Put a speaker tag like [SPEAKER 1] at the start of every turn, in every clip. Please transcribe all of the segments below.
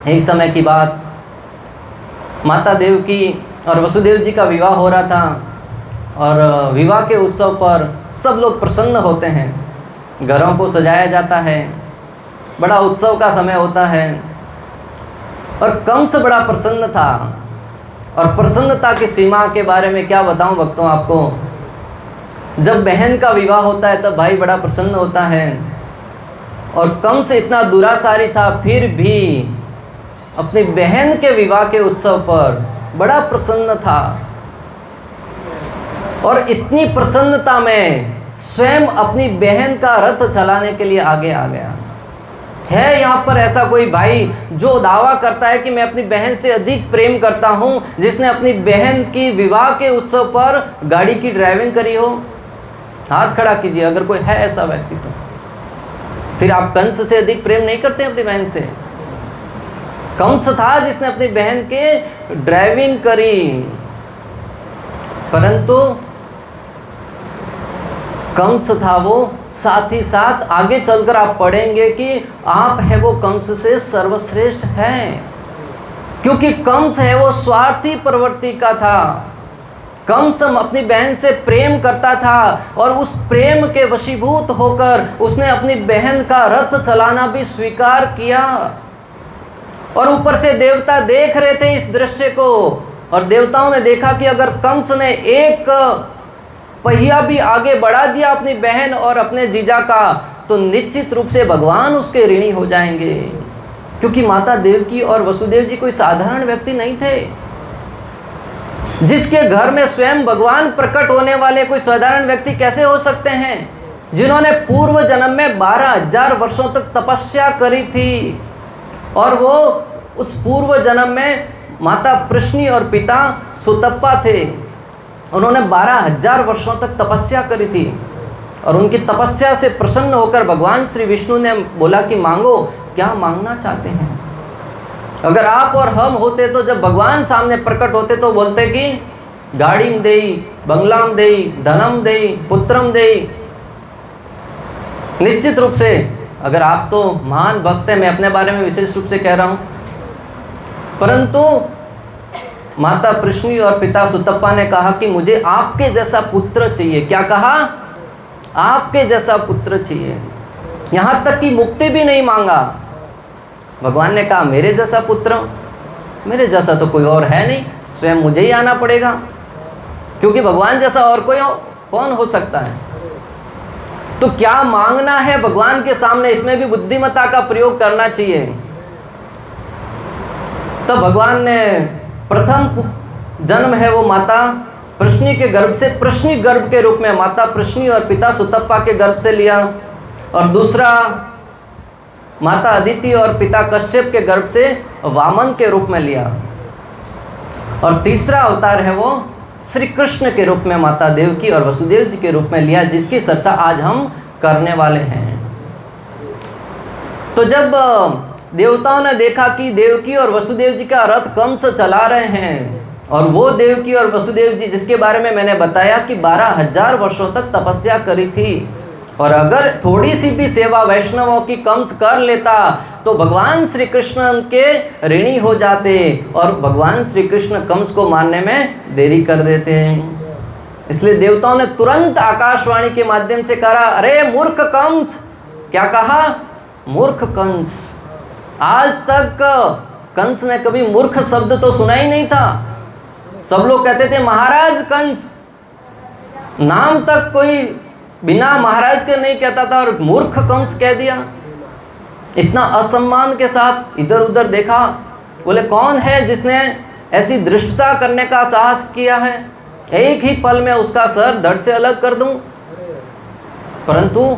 [SPEAKER 1] एक समय की बात, माता देवकी और वसुदेव जी का विवाह हो रहा था और विवाह के उत्सव पर सब लोग प्रसन्न होते हैं, घरों को सजाया जाता है, बड़ा उत्सव का समय होता है। और कंस बड़ा प्रसन्न था, और प्रसन्नता की सीमा के बारे में क्या बताऊं भक्तों आपको। जब बहन का विवाह होता है तब भाई बड़ा प्रसन्न होता है, और कंस इतना दुराचारी था फिर भी अपनी बहन के विवाह के उत्सव पर बड़ा प्रसन्न था। और इतनी प्रसन्नता में स्वयं अपनी बहन का रथ चलाने के लिए आगे आ गया। है यहाँ पर ऐसा कोई भाई जो दावा करता है कि मैं अपनी बहन से अधिक प्रेम करता हूँ, जिसने अपनी बहन की विवाह के उत्सव पर गाड़ी की ड्राइविंग करी हो? हाथ खड़ा कीजिए अगर कोई है ऐसा व्यक्ति। तो फिर आप कंस से अधिक प्रेम नहीं करते अपनी बहन से? कंस था जिसने अपनी बहन के ड्राइविंग करी, परंतु कंस था वो साथ ही साथ आगे चलकर आप पढ़ेंगे कि आप है वो कंस से सर्वश्रेष्ठ है, क्योंकि कंस है वो स्वार्थी प्रवृत्ति का था। कंस अपनी बहन से प्रेम करता था और उस प्रेम के वशीभूत होकर उसने अपनी बहन का रथ चलाना भी स्वीकार किया। और ऊपर से देवता देख रहे थे इस दृश्य को, और देवताओं ने देखा कि अगर कंस ने एक पहिया भी आगे बढ़ा दिया अपनी बहन और अपने जीजा का, तो निश्चित रूप से भगवान उसके ऋणी हो जाएंगे, क्योंकि माता देवकी और वसुदेव जी कोई साधारण व्यक्ति नहीं थे। जिसके घर में स्वयं भगवान प्रकट होने वाले कोई साधारण व्यक्ति कैसे हो सकते हैं? जिन्होंने पूर्व जन्म में 12,000 वर्षों तक तपस्या करी थी, और वो उस पूर्व जन्म में माता प्रश्नी और पिता सुतप्पा थे। उन्होंने 12,000 वर्षों तक तपस्या करी थी, और उनकी तपस्या से प्रसन्न होकर भगवान श्री विष्णु ने बोला कि मांगो, क्या मांगना चाहते हैं। अगर आप और हम होते तो जब भगवान सामने प्रकट होते तो बोलते कि गाड़ीम देई, बंगलाम देई, धनम देई, पुत्रम देई। निश्चित रूप से अगर आप तो महान भक्त हैं, मैं अपने बारे में विशेष रूप से कह रहा हूँ, परंतु माता प्रश्नी और पिता सुतप्पा ने कहा कि मुझे आपके जैसा पुत्र चाहिए। क्या कहा? आपके जैसा पुत्र चाहिए। यहाँ तक कि मुक्ति भी नहीं मांगा। भगवान ने कहा मेरे जैसा पुत्र, मेरे जैसा तो कोई और है नहीं, स्वयं मुझे ही आना पड़ेगा, क्योंकि भगवान जैसा और कोई कौन हो सकता है। तो क्या मांगना है भगवान के सामने, इसमें भी बुद्धिमत्ता का प्रयोग करना चाहिए। तब भगवान ने प्रथम जन्म है वो माता प्रश्नी के गर्भ से, प्रश्नी गर्भ के रूप में माता प्रश्नी और पिता सुतप्पा के गर्भ से लिया, और दूसरा माता अदिति और पिता कश्यप के गर्भ से वामन के रूप में लिया, और तीसरा अवतार है वो श्री कृष्ण के रूप में माता देवकी और वसुदेव जी के रूप में लिया, जिसकी चर्चा आज हम करने वाले हैं। तो जब देवताओं ने देखा कि देवकी और वसुदेव जी का रथ कंस चला रहे हैं, और वो देवकी और वसुदेव जी जिसके बारे में मैंने बताया कि 12,000 वर्षों तक तपस्या करी थी, और अगर थोड़ी सी भी सेवा वैष्णवों की कंस कर लेता तो भगवान श्री कृष्ण के ऋणी हो जाते, और भगवान श्री कृष्ण कंस को मारने में देरी कर देते हैं। इसलिए देवताओं ने तुरंत आकाशवाणी के माध्यम से कहा, अरे मूर्ख कंस। क्या कहा? मूर्ख कंस। आज तक कंस ने कभी मूर्ख शब्द तो सुना ही नहीं था। सब लोग कहते थे महाराज कंस, नाम तक कोई बिना महाराज के नहीं कहता था, और मूर्ख कंस कह दिया। इतना असम्मान के साथ इधर उधर देखा, बोले कौन है जिसने ऐसी दृष्टता करने का साहस किया है, एक ही पल में उसका सर धड़ से अलग कर दूं। परंतु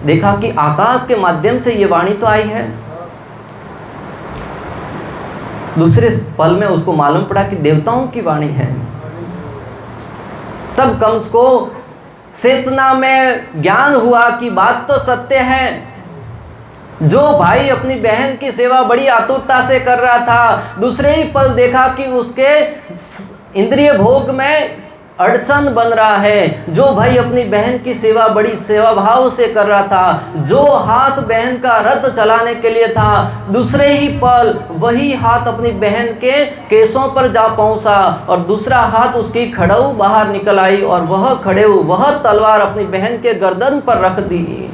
[SPEAKER 1] देखा कि आकाश के माध्यम से ये वाणी तो आई है। दूसरे पल में उसको मालूम पड़ा कि देवताओं की वाणी है। तब कंस को चेतना में ज्ञान हुआ कि बात तो सत्य है। जो भाई अपनी बहन की सेवा बड़ी आतुरता से कर रहा था, दूसरे ही पल देखा कि उसके इंद्रिय भोग में अड़चन बन रहा है। जो भाई अपनी बहन की सेवा बड़ी सेवा भाव से कर रहा था, जो हाथ बहन का रथ चलाने के लिए था, दूसरे ही पल वही हाथ अपनी बहन के केसों पर जा पहुंचा और दूसरा हाथ उसकी खड़ाऊ बाहर निकल आई और वह खड़ेऊ वह तलवार अपनी बहन के गर्दन पर रख दी।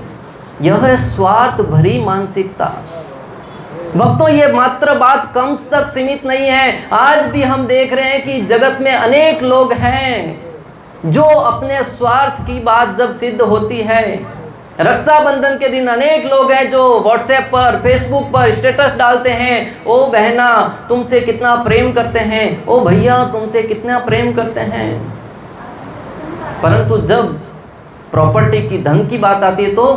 [SPEAKER 1] यह है स्वार्थ भरी मानसिकता। भक्तों, ये मात्र बात कंस तक सीमित नहीं है। आज भी हम देख रहे हैं कि जगत में अनेक लोग हैं जो अपने स्वार्थ की बात जब सिद्ध होती है, रक्षाबंधन के दिन अनेक लोग हैं जो व्हाट्सएप पर, फेसबुक पर स्टेटस डालते हैं, ओ बहना तुमसे कितना प्रेम करते हैं, ओ भैया तुमसे कितना प्रेम करते हैं। परंतु जब प्रॉपर्टी की, धन की बात आती है तो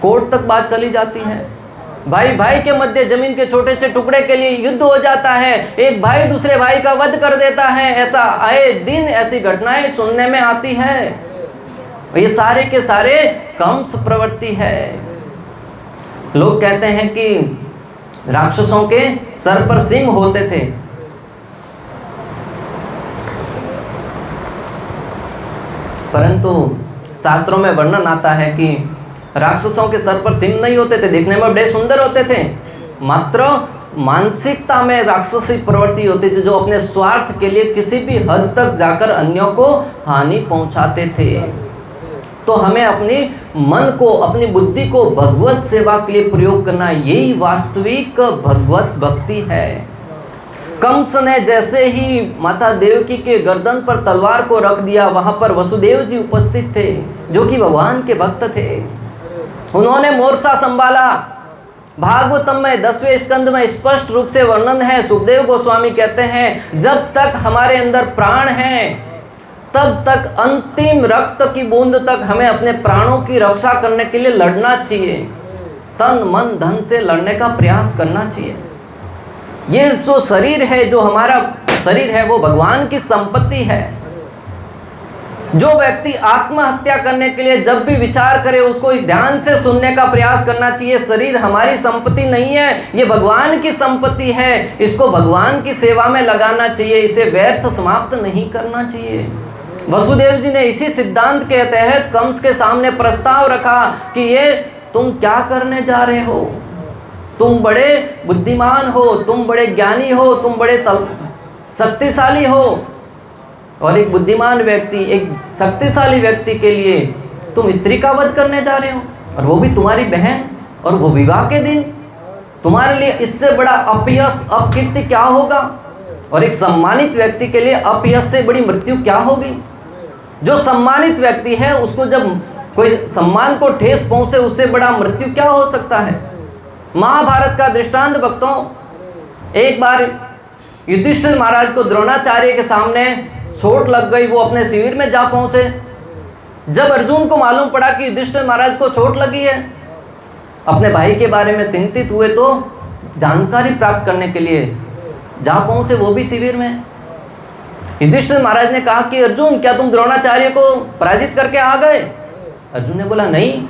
[SPEAKER 1] कोर्ट तक बात चली जाती है। भाई भाई के मध्य जमीन के छोटे से टुकड़े के लिए युद्ध हो जाता है, एक भाई दूसरे भाई का वध कर देता है। ऐसा आए दिन ऐसी घटनाएं सुनने में आती है। ये सारे के सारे कंस प्रवृत्ति है। लोग कहते हैं कि राक्षसों के सर पर सिंह होते थे। परंतु शास्त्रों में वर्णन आता है कि राक्षसों के सर पर सिंह नहीं होते थे, देखने में बड़े सुंदर होते थे, मात्र मानसिकता में राक्षसी प्रवृत्ति होती थी, जो अपने स्वार्थ के लिए किसी भी हद तक जाकर अन्यों को हानि पहुंचाते थे। तो हमें अपनी मन को, अपनी बुद्धि को भगवत सेवा के लिए प्रयोग करना, यही वास्तविक भगवत भक्ति है। कंस ने जैसे ही माता देवकी के गर्दन पर तलवार को रख दिया, वहां पर वसुदेव जी उपस्थित थे जो कि भगवान के भक्त थे। उन्होंने मोर्चा संभाला। भागवतम में 10वें स्कंद में स्पष्ट रूप से वर्णन है। सुखदेव गोस्वामी कहते हैं, जब तक हमारे अंदर प्राण हैं तब तक, अंतिम रक्त की बूंद तक हमें अपने प्राणों की रक्षा करने के लिए लड़ना चाहिए, तन मन धन से लड़ने का प्रयास करना चाहिए। ये जो शरीर है, जो हमारा शरीर है, वो भगवान की संपत्ति है। जो व्यक्ति आत्महत्या करने के लिए जब भी विचार करे, उसको इस ध्यान से सुनने का प्रयास करना चाहिए, शरीर हमारी संपत्ति नहीं है, ये भगवान की संपत्ति है। इसको भगवान की सेवा में लगाना चाहिए, इसे व्यर्थ समाप्त नहीं करना चाहिए। वसुदेव जी ने इसी सिद्धांत के तहत कंस के सामने प्रस्ताव रखा कि ये तुम क्या करने जा रहे हो, तुम बड़े बुद्धिमान हो, तुम बड़े ज्ञानी हो, तुम बड़े शक्तिशाली हो, और एक बुद्धिमान व्यक्ति, एक शक्तिशाली व्यक्ति के लिए तुम स्त्री का वध करने जा रहे हो, और वो भी तुम्हारी बहन, और वो विवाह के दिन। तुम्हारे लिए इससे बड़ा अपयश, अपकीर्ति क्या होगा? और एक सम्मानित व्यक्ति के लिए अपयश से बड़ी मृत्यु क्या होगी? जो सम्मानित व्यक्ति है उसको जब कोई सम्मान को ठेस पहुंचे, उससे बड़ा मृत्यु क्या हो सकता है? महाभारत का दृष्टांत भक्तों, एक बार युधिष्ठिर महाराज को द्रोणाचार्य के सामने चोट लग गई, वो अपने शिविर में जा पहुंचे। जब अर्जुन को मालूम पड़ा कि युधिष्ठिर महाराज को चोट लगी है, अपने भाई के बारे में चिंतित हुए, तो जानकारी प्राप्त करने के लिए जा पहुंचे, वो भी शिविर में। युधिष्ठिर महाराज ने कहा कि अर्जुन, क्या तुम द्रोणाचार्य को पराजित करके आ गए? अर्जुन ने बोला नहीं।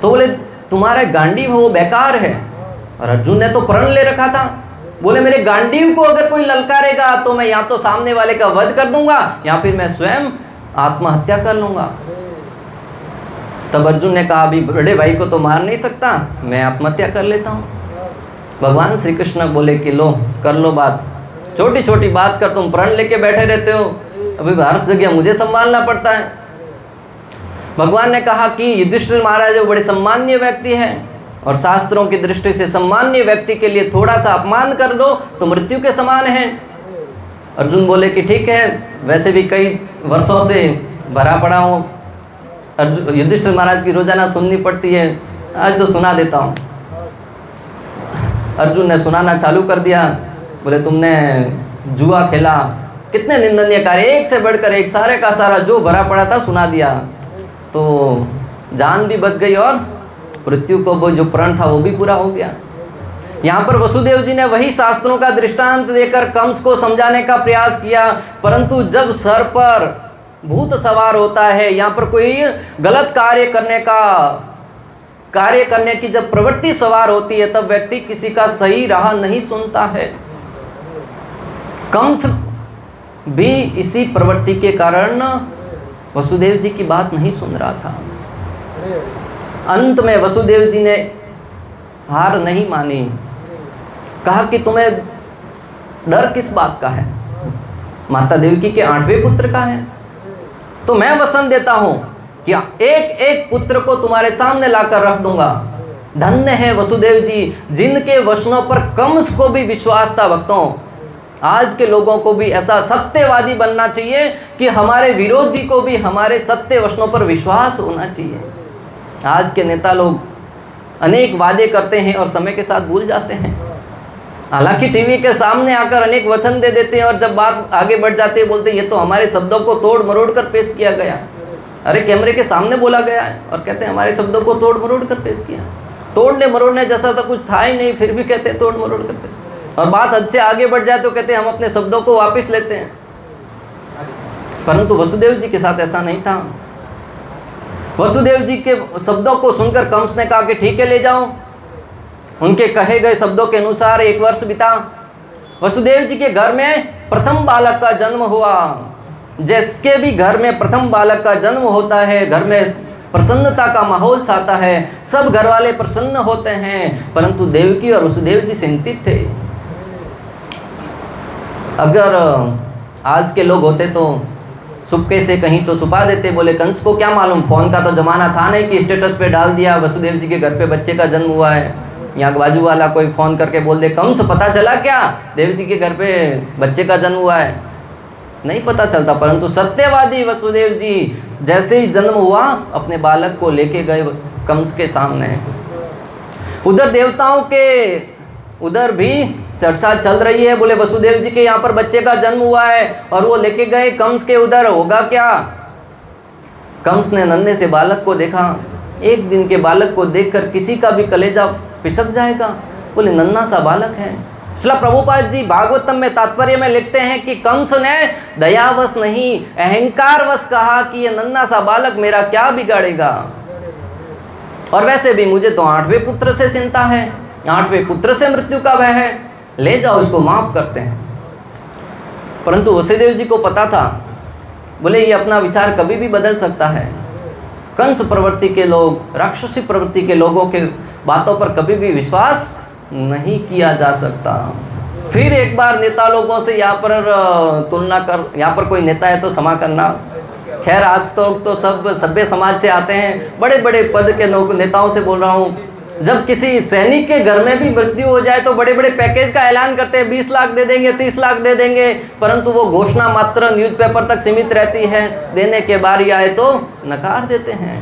[SPEAKER 1] तो बोले तुम्हारा गांडीव वो बेकार है। और अर्जुन ने तो प्रण ले रखा था, बोले मेरे गांडीव को अगर कोई ललकारेगा तो मैं या तो सामने वाले का वध कर दूंगा या फिर मैं स्वयं आत्महत्या कर लूंगा। तब अर्जुन ने कहा, अभी बड़े भाई को तो मार नहीं सकता, मैं आत्महत्या कर लेता हूँ। भगवान श्री कृष्ण बोले कि लो कर लो बात, छोटी छोटी बात कर तुम प्रण लेके बैठे रहते हो, अभी हर जगह मुझे संभालना पड़ता है। भगवान ने कहा कि युधिष्ठिर महाराज वो बड़े सम्मानीय व्यक्ति हैं, और शास्त्रों की दृष्टि से सम्मानीय व्यक्ति के लिए थोड़ा सा अपमान कर दो तो मृत्यु के समान है। अर्जुन बोले कि ठीक है, वैसे भी कई वर्षों से भरा पड़ा हूँ, युधिष्ठिर महाराज की रोजाना सुननी पड़ती है, आज तो सुना देता हूँ। अर्जुन ने सुनाना चालू कर दिया। बोले तुमने जुआ खेला, कितने निंदनीय कार्य, एक से बढ़कर एक, सारे का सारा जो भरा पड़ा था सुना दिया, तो जान भी बच गई और मृत्यु को वो जो प्रण था वो भी पूरा हो गया। यहाँ पर वसुदेव जी ने वही शास्त्रों का दृष्टांत देकर कंस को समझाने का प्रयास किया, परंतु जब सर पर भूत सवार होता है, यहाँ पर कोई गलत कार्य करने की जब प्रवृत्ति सवार होती है, तब व्यक्ति किसी का सही राह नहीं सुनता है। कंस भी इसी प्रवृत्ति के कारण वसुदेव जी की बात नहीं सुन रहा था। अंत में वसुदेव जी ने हार नहीं मानी, कहा कि तुम्हें डर किस बात का है? माता देवकी के 8वें पुत्र का है, तो मैं वचन देता हूं कि एक एक पुत्र को तुम्हारे सामने लाकर रख दूंगा। धन्य है वसुदेव जी जिनके वचनों पर कंस को भी विश्वास था। भक्तों, आज के लोगों को भी ऐसा सत्यवादी बनना चाहिए कि हमारे विरोधी को भी हमारे सत्य वचनों पर विश्वास होना चाहिए। आज के नेता लोग अनेक वादे करते हैं और समय के साथ भूल जाते हैं। हालांकि टीवी के सामने आकर अनेक वचन दे देते हैं और जब बात आगे बढ़ जाती है बोलते हैं ये तो हमारे शब्दों को तोड़ मरोड़ कर पेश किया गया। अरे कैमरे के सामने बोला गया है और कहते हैं हमारे शब्दों को तोड़ मरोड़ कर पेश किया। तोड़ने मरोड़ने जैसा तो कुछ था ही नहीं, फिर भी कहते हैं तोड़ मरोड़ कर पेश। और बात अच्छे आगे बढ़ जाए तो कहते हैं हम अपने शब्दों को वापस लेते हैं। परंतु वसुदेव जी के साथ ऐसा नहीं था। वसुदेव जी के शब्दों को सुनकर कंस ने कहा कि ठीक है ले जाओ। उनके कहे गए शब्दों के अनुसार 1 वर्ष बीता। वसुदेव जी के घर में प्रथम बालक का जन्म हुआ। जिसके भी घर में प्रथम बालक का जन्म होता है, घर में प्रसन्नता का माहौल छाता है, सब घर वाले प्रसन्न होते हैं। परंतु देवकी और वसुदेव जी चिंतित थे। अगर आज के लोग होते तो चुपके से कहीं तो छुपा देते। बोले कंस को क्या मालूम, फ़ोन का तो ज़माना था नहीं कि स्टेटस पे डाल दिया वसुदेव जी के घर पे बच्चे का जन्म हुआ है। यहाँ बाजू वाला कोई फ़ोन करके बोल दे कंस पता चला क्या देव जी के घर पे बच्चे का जन्म हुआ है, नहीं पता चलता। परंतु सत्यवादी वसुदेव जी जैसे ही जन्म हुआ अपने बालक को लेके गए कंस के सामने। उधर देवताओं के उधर भी चर्चा चल रही है। बोले वसुदेव जी के यहाँ पर बच्चे का जन्म हुआ है और वो लेके गए कंस के उधर, होगा क्या? कंस ने नन्हे से बालक को देखा। एक दिन के बालक को देखकर किसी का भी कलेजा पिसक जाएगा। बोले नन्हा सा बालक है। श्रील प्रभुपाद जी भागवतम में तात्पर्य में लिखते हैं कि कंस ने दयावश नहीं अहंकारवश कहा कि ये नन्हा सा बालक मेरा क्या बिगाड़ेगा, और वैसे भी मुझे तो 8वें पुत्र से चिंता है, 8वें पुत्र से मृत्यु का भय है, ले जाओ इसको माफ करते हैं। परंतु वसुदेव जी को पता था, बोले ये अपना विचार कभी भी बदल सकता है। कंस प्रवृत्ति के लोग, राक्षसी प्रवृत्ति के लोगों के बातों पर कभी भी विश्वास नहीं किया जा सकता। फिर एक बार नेता लोगों से यहाँ पर तुलना कर, यहाँ पर कोई नेता है तो क्षमा करना, खैर आप तो सब सभ्य समाज से आते हैं, बड़े बड़े पद के लोग नेताओं से बोल रहा हूँ। जब किसी सैनिक के घर में भी मृत्यु हो जाए तो बड़े बड़े पैकेज का ऐलान करते हैं, 20 लाख दे देंगे, 30 लाख दे देंगे, परंतु वो घोषणा मात्र न्यूज़पेपर तक सीमित रहती है। देने के बारी आए तो नकार देते हैं।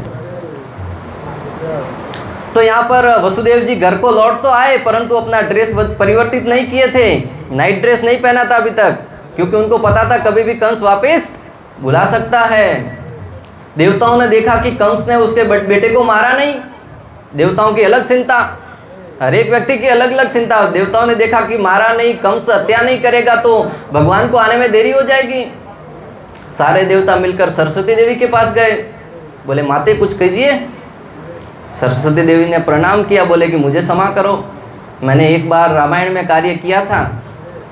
[SPEAKER 1] तो यहाँ पर वसुदेव जी घर को लौट तो आए, परंतु अपना ड्रेस परिवर्तित नहीं किए थे। नाइट ड्रेस नहीं पहना था अभी तक, क्योंकि उनको पता था कभी भी कंस वापस बुला सकता है। देवताओं ने देखा कि कंस ने उसके बेटे को मारा नहीं। देवताओं की अलग चिंता, हर एक व्यक्ति की अलग अलग चिंता। देवताओं ने देखा कि मारा नहीं, कंस हत्या नहीं करेगा तो भगवान को आने में देरी हो जाएगी। सारे देवता मिलकर सरस्वती देवी के पास गए। बोले माते कुछ कीजिए। सरस्वती देवी ने प्रणाम किया, बोले कि मुझे क्षमा करो, मैंने एक बार रामायण में कार्य किया था,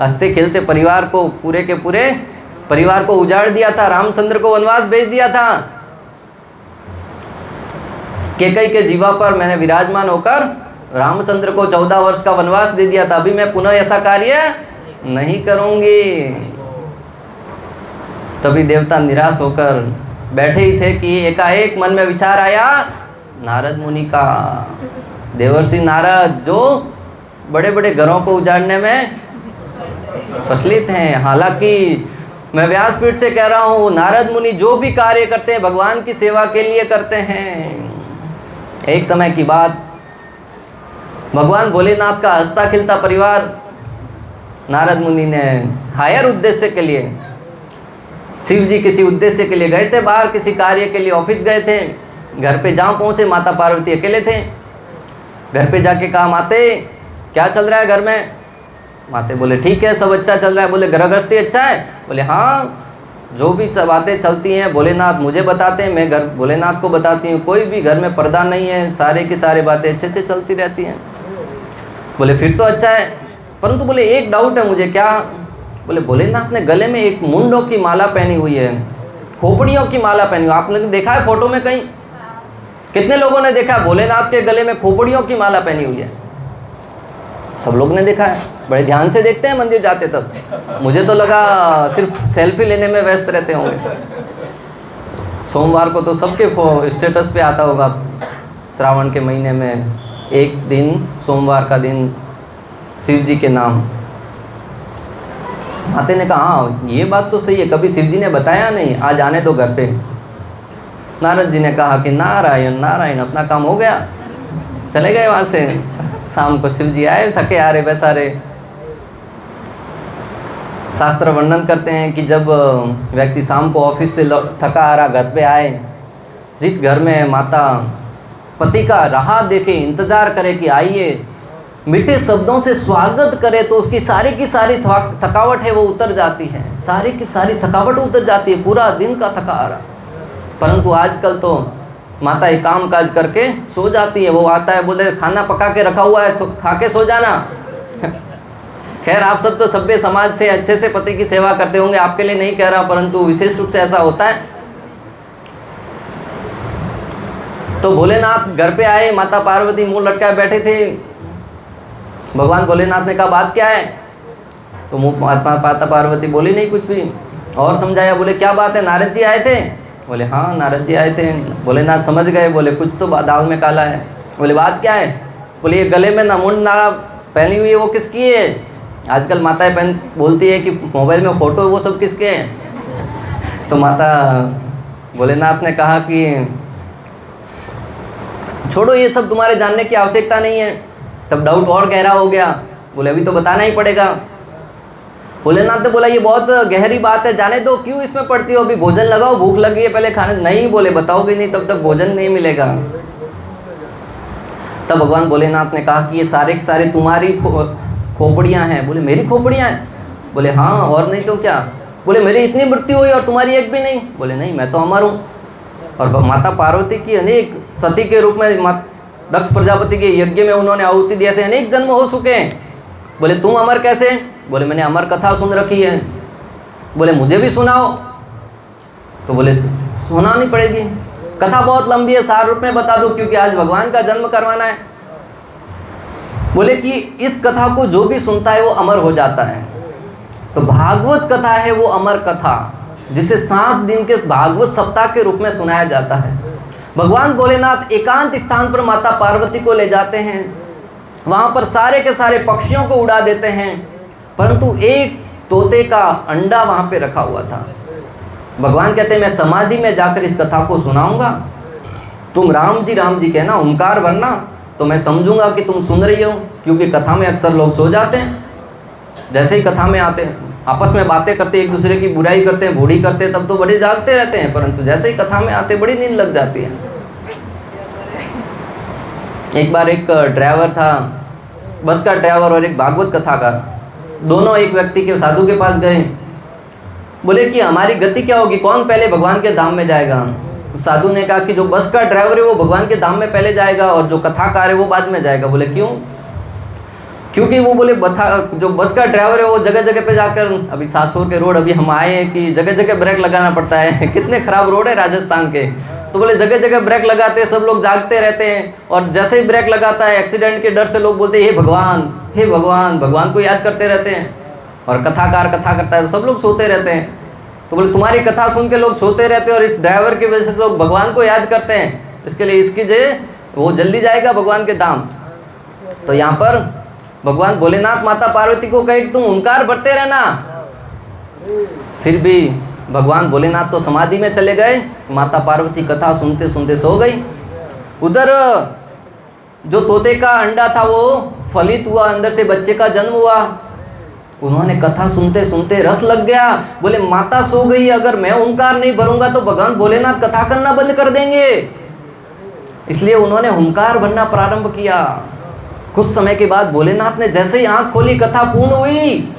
[SPEAKER 1] हंसते खेलते परिवार को, पूरे के पूरे परिवार को उजाड़ दिया था, रामचंद्र को वनवास भेज दिया था। कैकई के जीवा पर मैंने विराजमान होकर रामचंद्र को 14 वर्ष का वनवास दे दिया था। अभी मैं पुनः ऐसा कार्य नहीं करूंगी। तभी देवता निराश होकर बैठे ही थे कि एकाएक मन में विचार आया नारद मुनि का। देवर्षि नारद जो बड़े बड़े घरों को उजाड़ने में प्रचलित हैं। हालांकि मैं व्यासपीठ से कह रहा हूँ, नारद मुनि जो भी कार्य करते हैं भगवान की सेवा के लिए करते हैं। एक समय की बात, भगवान भोलेनाथ का हंसता खिलता परिवार नारद मुनि ने हायर उद्देश्य के लिए, शिव जी किसी उद्देश्य के लिए गए थे बाहर, किसी कार्य के लिए ऑफिस गए थे। घर पे जहाँ पहुँचे माता पार्वती अकेले थे। घर पे जाके कहा माते क्या चल रहा है घर में? माते बोले ठीक है सब अच्छा चल रहा है। बोले गृहस्थी अच्छा है? बोले हाँ, जो भी सब बातें चलती हैं भोलेनाथ मुझे बताते हैं, मैं घर भोलेनाथ को बताती हूँ। कोई भी घर में पर्दा नहीं है, सारे की सारे बातें अच्छे से चलती रहती हैं। बोले फिर तो अच्छा है, परंतु बोले एक डाउट है मुझे। क्या? बोले भोलेनाथ ने गले में एक मुंडों की माला पहनी हुई है, खोपड़ियों की माला पहनी हुई। आपने देखा है फोटो में कहीं? कितने लोगों ने देखा भोलेनाथ के गले में खोपड़ियों की माला पहनी हुई है? सब लोग ने देखा है, बड़े ध्यान से देखते हैं मंदिर जाते तक। मुझे तो लगा सिर्फ सेल्फी लेने में व्यस्त रहते होंगे। सोमवार को तो सबके स्टेटस पे आता होगा, श्रावण के महीने में एक दिन, सोमवार का दिन, शिव जी के नाम। माते ने कहा हाँ ये बात तो सही है, कभी शिव जी ने बताया नहीं, आज आने दो घर पे। नारद जी ने कहा कि नारायण नारायण, अपना काम हो गया, चले गए वहाँ से। शाम को शिव जी आए, थके आ रहे बेचारे। शास्त्र वर्णन करते हैं कि जब व्यक्ति शाम को ऑफिस से थका आ रहा घर पे आए, जिस घर में माता पति का राह देखे, इंतज़ार करे कि आइए, मीठे शब्दों से स्वागत करे, तो उसकी सारी की सारी थकावट है वो उतर जाती है, सारी की सारी थकावट उतर जाती है, पूरा दिन का थका आ रहा। परंतु आजकल तो माता एक काम काज करके सो जाती है। वो आता है, बोले खाना पका के रखा हुआ है, खा के सो जाना। खैर आप सब तो सभ्य समाज से अच्छे से पति की सेवा करते होंगे, आपके लिए नहीं कह रहा, परंतु विशेष रूप से ऐसा होता है। तो भोलेनाथ घर पे आए, माता पार्वती मुंह लटकाए बैठे थे। भगवान भोलेनाथ ने कहा बात क्या है? तो माता पार्वती बोली नहीं कुछ भी, और समझाया। बोले क्या बात है, नारद जी आए थे? बोले हाँ नारद जी आए थे। भोलेनाथ समझ गए, बोले कुछ तो दाल में काला है। बोले बात क्या है? बोले ये गले में ना मुंड नाड़ा पहनी हुई है, वो किसकी है? आजकल माताएं बोलती है कि मोबाइल में फ़ोटो, वो सब किसके हैं? तो माता भोलेनाथ ने कहा कि छोड़ो ये सब, तुम्हारे जानने की आवश्यकता नहीं है। तब डाउट और गहरा हो गया। बोले अभी तो बताना ही पड़ेगा। भोलेनाथ ने बोला ये बहुत गहरी बात है, जाने दो, क्यों इसमें पड़ती हो? अभी भोजन लगाओ, भूख लगी है, पहले खाने। नहीं, बोले बताओगे नहीं तब तक भोजन नहीं मिलेगा। तब भगवान भोलेनाथ ने कहा कि ये सारे के सारे तुम्हारी खोपड़ियाँ हैं। बोले मेरी खोपड़ियाँ हैं? बोले हाँ, और नहीं तो क्या। बोले मेरी इतनी मृत्यु हुई और तुम्हारी एक भी नहीं? बोले नहीं, मैं तो अमर हूँ। और माता पार्वती की अनेक सती के रूप में दक्ष प्रजापति के यज्ञ में उन्होंने आहुति दिया से अनेक जन्म हो चुके हैं। बोले तुम अमर कैसे? बोले मैंने अमर कथा सुन रखी है। बोले मुझे भी सुनाओ। तो बोले सुनानी पड़ेगी, कथा बहुत लंबी है, सार रूप में बता दूं क्योंकि आज भगवान का जन्म करवाना है। बोले कि इस कथा को जो भी सुनता है वो अमर हो जाता है। तो भागवत कथा है वो अमर कथा, जिसे 7 दिन के भागवत सप्ताह के रूप में सुनाया जाता है। भगवान भोलेनाथ एकांत स्थान पर माता पार्वती को ले जाते हैं, वहाँ पर सारे के सारे पक्षियों को उड़ा देते हैं, परंतु एक तोते का अंडा वहाँ पे रखा हुआ था। भगवान कहते हैं मैं समाधि में जाकर इस कथा को सुनाऊंगा, तुम राम जी कहना, ओंकार भरना, तो मैं समझूंगा कि तुम सुन रही हो। क्योंकि कथा में अक्सर लोग सो जाते हैं, जैसे ही कथा में आते हैं आपस में बातें करते, एक दूसरे की बुराई करते हैं, बूढ़ी करते हैं, तब तो बड़े जागते रहते हैं, परंतु जैसे ही कथा में आते बड़ी नींद लग जाती है। एक बार एक ड्राइवर था, बस का ड्राइवर और एक भागवत कथाकार, दोनों एक व्यक्ति के साधु के पास गए। बोले कि हमारी गति क्या होगी, कौन पहले भगवान के धाम में जाएगा? साधु ने कहा कि जो बस का ड्राइवर है वो भगवान के धाम में पहले जाएगा और जो कथाकार है वो बाद में जाएगा। बोले क्यों? क्योंकि वो बोले जो बस का ड्राइवर है वो जगह जगह पे जाकर, अभी 700 के रोड अभी हम आए हैं कि जगह जगह ब्रेक लगाना पड़ता है कितने खराब रोड है राजस्थान के। तो बोले जगह जगह ब्रेक लगाते हैं, सब लोग जागते रहते हैं, और जैसे ही ब्रेक लगाता है एक्सीडेंट के डर से लोग बोलते हैं हे भगवान हे भगवान, भगवान को याद करते रहते हैं। और कथाकार कथा करता है तो सब लोग सोते रहते हैं। तो बोले तुम्हारी कथा सुन के लोग सोते रहते हैं और इस ड्राइवर की वजह से लोग भगवान को याद करते हैं, इसके लिए इसकी जय वो जल्दी जाएगा भगवान के धाम। तो यहाँ पर भगवान भोलेनाथ माता पार्वती को कहे तुम ओंकार भरते रहना, फिर भी भगवान भोलेनाथ तो समाधि में चले गए, माता पार्वती कथा सुनते सुनते सो गई। उधर जो तोते का अंडा था वो फलित हुआ, अंदर से बच्चे का जन्म हुआ। उन्होंने कथा सुनते सुनते रस लग गया। बोले माता सो गई, अगर मैं ओंकार नहीं भरूंगा तो भगवान भोलेनाथ कथा करना बंद कर देंगे, इसलिए उन्होंने ओंकार भरना प्रारंभ किया। कुछ समय के बाद भोलेनाथ ने जैसे ही आंख खोली, कथा पूर्ण हुई,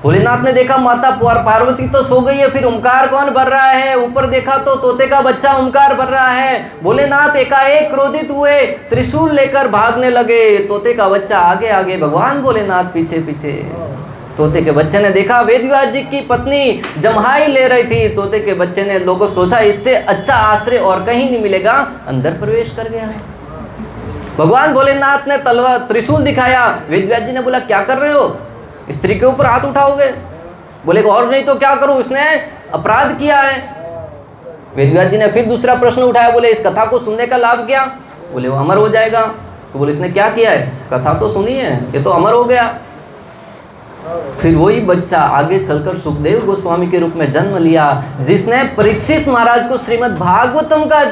[SPEAKER 1] भोलेनाथ ने देखा माता पार्वती तो सो गई है, फिर ओंकार कौन भर रहा है? ऊपर देखा तो तोते का बच्चा ओंकार भर रहा है। भोलेनाथ एकाएक क्रोधित हुए, त्रिशूल लेकर भागने लगे, तोते का बच्चा आगे आगे, भगवान भोलेनाथ पीछे पीछे। तोते के बच्चे ने देखा वेदव्यास जी की पत्नी जम्हाई ले रही थी। तोते के बच्चे ने लोगों सोचा इससे अच्छा आश्रय और कहीं नहीं मिलेगा, अंदर प्रवेश कर गया। भगवान भोलेनाथ ने तलवार त्रिशूल दिखाया। वेदव्यास जी ने बोला क्या कर रहे हो, स्त्री के ऊपर हाथ उठाओगे? बोले और नहीं तो क्या करूं, इसने अपराध किया है। वेदव्यास जी ने फिर दूसरा प्रश्न उठाया, बोले इस कथा को सुनने का लाभ क्या? बोले वो अमर हो जाएगा। तो बोले इसने क्या किया है? कथा तो सुनी है, ये तो अमर हो गया। फिर वही बच्चा आगे चलकर सुखदेव गोस्वामी के रूप में जन्म लिया, जिसने परीक्षित महाराज को श्रीमद् भागवतम का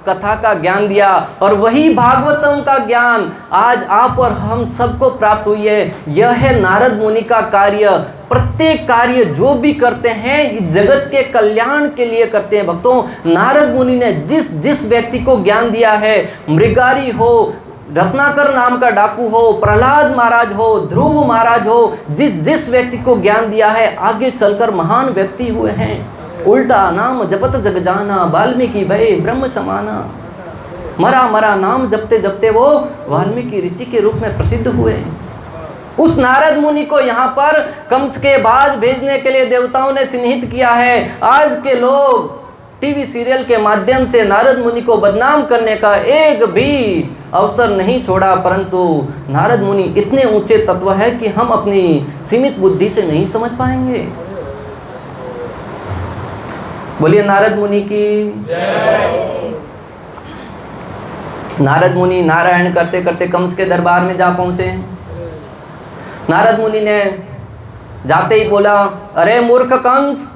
[SPEAKER 1] कथा का ज्ञान दिया। और वही भागवतम का ज्ञान आज आप और हम सबको प्राप्त हुई है। यह है नारद मुनि का कार्य। प्रत्येक कार्य जो भी करते हैं इस जगत के कल्याण के लिए करते हैं। भक्तों, नारद मुनि ने जिस जिस व्यक्ति को ज्ञान दिया है, मृगारी हो, रत्नाकर नाम का डाकू हो, प्रहलाद महाराज हो, ध्रुव महाराज हो, जिस जिस व्यक्ति को ज्ञान दिया है आगे चलकर महान व्यक्ति हुए हैं। उल्टा नाम जपत जग जाना, वाल्मीकि भय ब्रह्म समाना। मरा मरा नाम जपते जपते वो वाल्मीकि ऋषि के रूप में प्रसिद्ध हुए। उस नारद मुनि को यहाँ पर कंस के बाज भेजने के लिए देवताओं ने चिन्हित किया है। आज के लोग टीवी सीरियल के माध्यम से नारद मुनि को बदनाम करने का एक भी अवसर नहीं छोड़ा, परंतु नारद मुनि इतने ऊंचे तत्व है कि हम अपनी सीमित बुद्धि से नहीं समझ पाएंगे। बोलिए नारद मुनि की जय। नारद मुनि नारायण करते करते कंस के दरबार में जा पहुंचे। नारद मुनि ने जाते ही बोला, अरे मूर्ख कंस।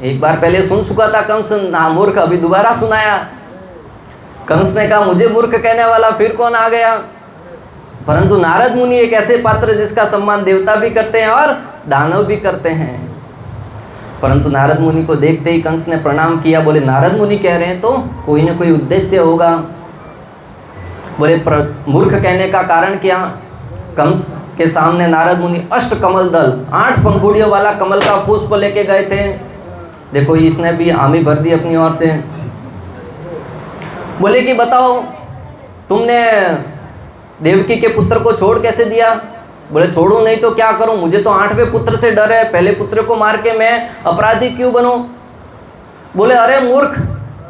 [SPEAKER 1] एक बार पहले सुन चुका था कंस ना मूर्ख, अभी दोबारा सुनाया। कंस ने कहा मुझे मूर्ख कहने वाला फिर कौन आ गया। परंतु नारद मुनि एक ऐसे पात्र जिसका सम्मान देवता भी करते हैं और दानव भी करते हैं। परंतु नारद मुनि को देखते ही कंस ने प्रणाम किया। बोले नारद मुनि कह रहे हैं तो कोई ना कोई उद्देश्य होगा। बोले मूर्ख कहने का कारण क्या? कंस के सामने नारद मुनि अष्ट कमल दल 8 पंखुड़ियों वाला कमल का पुष्प लेके गए थे। देखो इसने भी हामी भर दी अपनी ओर से। बोले कि बताओ तुमने देवकी के पुत्र को छोड़ कैसे दिया? बोले छोड़ू नहीं तो क्या करूं, मुझे तो 8वें पुत्र से डर है, पहले पुत्र को मार के मैं अपराधी क्यों बनूं? बोले अरे मूर्ख,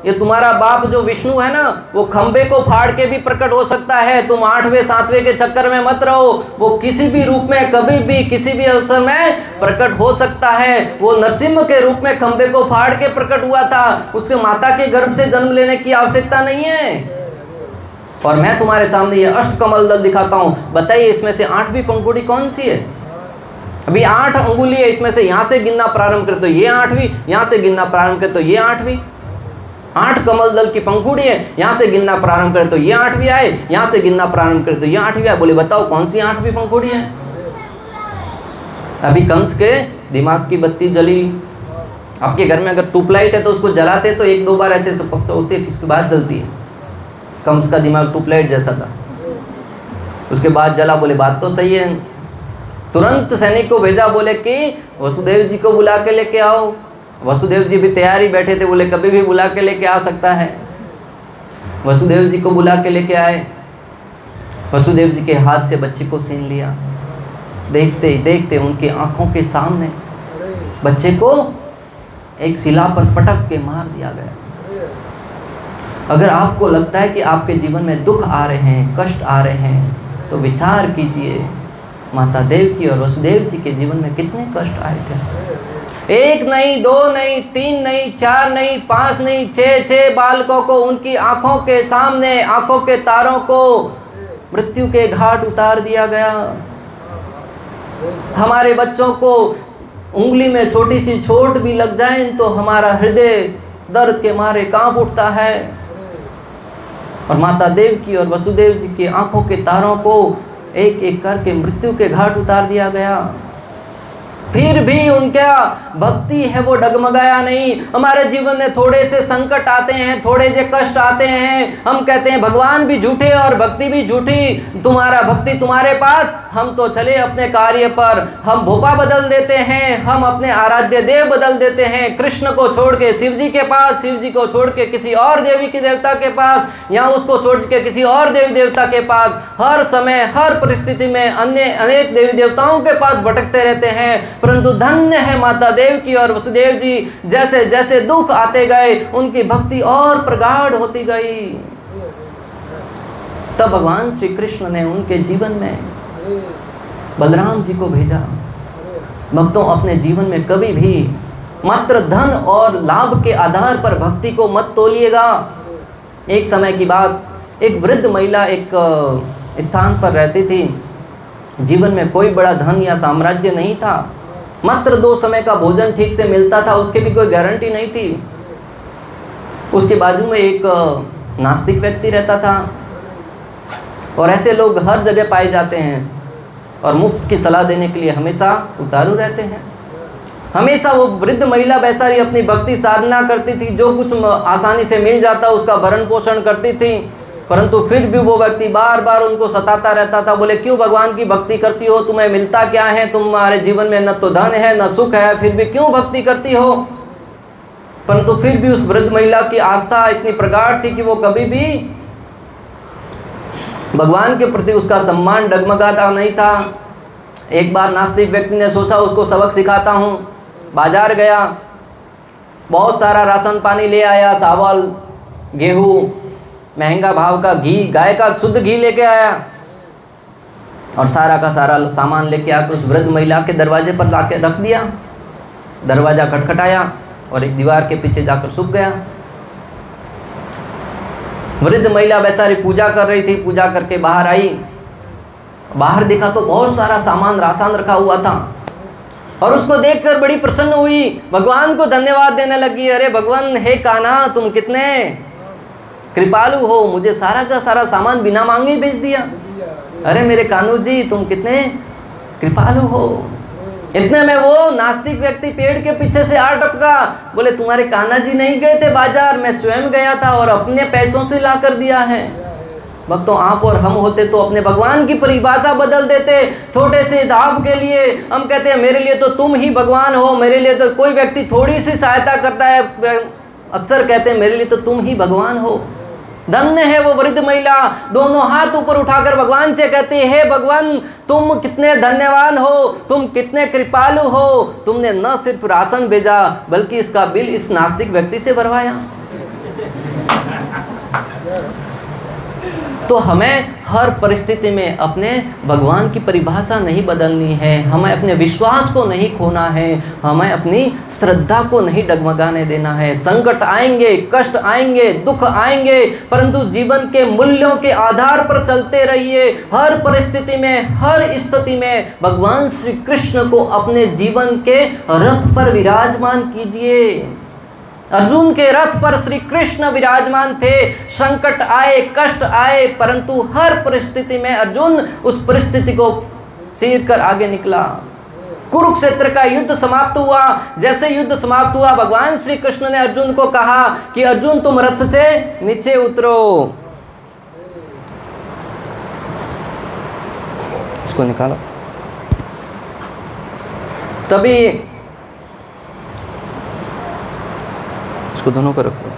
[SPEAKER 1] ये तुम्हारा बाप जो विष्णु है ना, वो खंबे को फाड़ के भी प्रकट हो सकता है। तुम 8वें 7वें के चक्कर में मत रहो। वो किसी भी रूप में कभी भी किसी भी अवसर में प्रकट हो सकता है। वो नरसिंह के रूप में खंबे को फाड़ के प्रकट हुआ था। उसके माता के गर्भ से जन्म लेने की आवश्यकता नहीं है। और मैं तुम्हारे सामने ये अष्ट कमल दल दिखाता हूँ। बताइए इसमें से 8वीं पंखुड़ी कौन सी है? अभी 8 अंगुली है, इसमें से यहाँ से गिनना प्रारंभ करे तो ये 8वीं, यहाँ से गिनना प्रारंभ करे तो ये 8वीं। 8 कमल दल की पंखुड़ी है, यहाँ से गिनना प्रारंभ करे तो ये 8वीं आए, यहाँ से गिनना प्रारंभ करे तो ये 8वीं आए। बोले बताओ कौन सी 8वीं पंखुड़ी है? अभी कंस के दिमाग की बत्ती जली। आपके घर में अगर ट्यूबलाइट है तो उसको जलाते तो 1-2 बार ऐसे सपकते होते हैं, फिर उसके बाद जलती है। कंस का दिमाग ट्यूबलाइट जैसा था, उसके बाद जला। बोले बात तो सही है। तुरंत सैनिक को भेजा, बोले कि वसुदेव जी को बुला के लेके आओ। वसुदेव जी भी तैयार ही बैठे थे। बोले कभी भी बुला के लेके आ सकता है। वसुदेव जी को बुला के लेके आए। वसुदेव जी के हाथ से बच्चे को छीन लिया। देखते ही देखते उनकी आंखों के सामने बच्चे को एक शिला पर पटक के मार दिया गया। अगर आपको लगता है कि आपके जीवन में दुख आ रहे हैं, कष्ट आ रहे हैं, तो विचार कीजिए माता देवकी और वसुदेव जी के जीवन में कितने कष्ट आए थे। 1 नहीं, 2 नहीं, 3 नहीं, 4 नहीं, 5 नहीं, 6 बालकों को उनकी आंखों के सामने, आंखों के तारों को मृत्यु के घाट उतार दिया गया। हमारे बच्चों को उंगली में छोटी सी चोट भी लग जाए तो हमारा हृदय दर्द के मारे कांप उठता है। और माता देवकी और वसुदेव जी की आंखों के तारों को एक एक करके मृत्यु के घाट उतार दिया गया। फिर भी उनका भक्ति है वो डगमगाया नहीं। हमारे जीवन में थोड़े से संकट आते हैं, थोड़े से कष्ट आते हैं, हम कहते हैं भगवान भी झूठे और भक्ति भी झूठी। तुम्हारा भक्ति तुम्हारे पास, हम तो चले अपने कार्य पर, हम भोपा बदल देते हैं, हम अपने आराध्य देव बदल देते हैं, कृष्ण को छोड़ के शिव जी के पास, शिव जी को छोड़ के किसी और देवी के देवता के पास, या उसको छोड़ के किसी और देवी देवता के पास, हर समय हर परिस्थिति में अन्य अनेक देवी देवताओं के पास भटकते रहते हैं। परंतु धन्य है माता देवकी और वसुदेव जी, जैसे जैसे दुख आते गए उनकी भक्ति और प्रगाढ़ होती गई। तब भगवान श्री कृष्ण ने उनके जीवन में बलराम जी को भेजा। भक्तों, अपने जीवन में कभी भी मात्र धन और लाभ के आधार पर भक्ति को मत तोलिएगा। एक समय की बात, एक वृद्ध महिला एक स्थान पर रहती थी। जीवन में कोई बड़ा धन या साम्राज्य नहीं था, मात्र 2 समय का भोजन ठीक से मिलता था, उसकी भी कोई गारंटी नहीं थी। उसके बाजू में एक नास्तिक व्यक्ति रहता था, और ऐसे लोग हर जगह पाए जाते हैं और मुफ्त की सलाह देने के लिए हमेशा उतारू रहते हैं। हमेशा वो वृद्ध महिला बेचारी अपनी भक्ति साधना करती थी, जो कुछ आसानी से मिल जाता उसका भरण पोषण करती थी, परंतु फिर भी वो व्यक्ति बार बार उनको सताता रहता था। बोले, क्यों भगवान की भक्ति करती हो, तुम्हें मिलता क्या है, तुम्हारे जीवन में न तो धन है न सुख है, फिर भी क्यों भक्ति करती हो। परंतु फिर भी उस वृद्ध महिला की आस्था इतनी प्रगाढ़ थी कि वो कभी भी भगवान के प्रति उसका सम्मान डगमगाता नहीं था। एक बार नास्तिक व्यक्ति ने सोचा उसको सबक सिखाता हूँ। बाजार गया, बहुत सारा राशन पानी ले आया, चावल, गेहूँ, महंगा भाव का घी, गाय का शुद्ध घी लेके आया, और सारा का सारा सामान लेके आकर उस वृद्ध महिला के दरवाजे पर लाके रख दिया। दरवाज़ा खटखटाया और एक दीवार के पीछे जाकर छुप गया। वृद्ध महिला बेचारी पूजा कर रही थी, पूजा करके बाहर आई। बाहर देखा तो बहुत सारा सामान राशन रखा हुआ था, और उसको देखकर बड़ी प्रसन्न हुई, भगवान को धन्यवाद देने लगी। अरे भगवान, हे कान्हा, तुम कितने कृपालु हो, मुझे सारा का सारा सामान बिना मांगे भेज दिया। अरे मेरे कान्हू जी, तुम कितने कृपालु हो। इतने में वो नास्तिक व्यक्ति पेड़ के पीछे से आ टपका। बोले, तुम्हारे कान्हा जी नहीं गए थे बाजार, मैं स्वयं गया था और अपने पैसों से ला कर दिया है। भक्तों, आप और हम होते तो अपने भगवान की परिभाषा बदल देते। छोटे से दाव के लिए हम कहते हैं मेरे लिए तो तुम ही भगवान हो, मेरे लिए तो कोई व्यक्ति थोड़ी सी सहायता करता है, अक्सर कहते हैं मेरे लिए तो तुम ही भगवान हो। धन्य है वो वृद्ध महिला, दोनों हाथ ऊपर उठाकर भगवान से कहती है, हे भगवान, तुम कितने धन्यवान हो, तुम कितने कृपालु हो, तुमने न सिर्फ राशन भेजा बल्कि इसका बिल इस नास्तिक व्यक्ति से भरवाया। तो हमें हर परिस्थिति में अपने भगवान की परिभाषा नहीं बदलनी है, हमें अपने विश्वास को नहीं खोना है, हमें अपनी श्रद्धा को नहीं डगमगाने देना है। संकट आएंगे, कष्ट आएंगे, दुख आएंगे, परंतु जीवन के मूल्यों के आधार पर चलते रहिए। हर परिस्थिति में, हर स्थिति में भगवान श्री कृष्ण को अपने जीवन के रथ पर विराजमान कीजिए। अर्जुन के रथ पर श्री कृष्ण विराजमान थे। संकट आए, कष्ट आए, परंतु हर परिस्थिति में अर्जुन उस परिस्थिति को चीर कर आगे निकला। कुरुक्षेत्र का युद्ध समाप्त हुआ। जैसे युद्ध समाप्त हुआ, भगवान श्री कृष्ण ने अर्जुन को कहा कि अर्जुन, तुम रथ से नीचे उतरो। इसको निकालो। तभी इसको दोनों को रखो।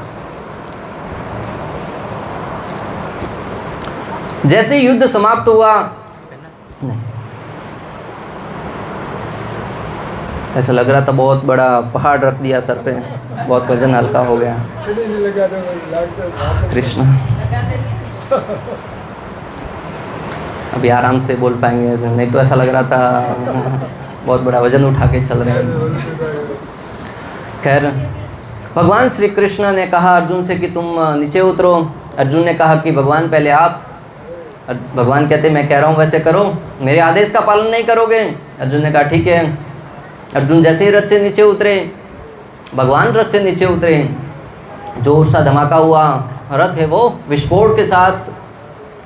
[SPEAKER 1] जैसे युद्ध समाप्त हुआ, नहीं, ऐसा लग रहा था बहुत बड़ा पहाड़ रख दिया सर पे, बहुत वजन हल्का हो गया। कृष्ण अभी आराम से बोल पाएंगे, नहीं तो ऐसा लग रहा था बहुत बड़ा वजन उठा के चल रहे हैं। खैर, भगवान श्री कृष्ण ने कहा अर्जुन से कि तुम नीचे उतरो। अर्जुन ने कहा कि भगवान पहले आप। भगवान कहते मैं कह रहा हूँ वैसे करो, मेरे आदेश का पालन नहीं करोगे। अर्जुन ने कहा ठीक है। अर्जुन जैसे ही रथ से नीचे उतरे, भगवान रथ से नीचे उतरे, जोर सा धमाका हुआ, रथ है वो विस्फोट के साथ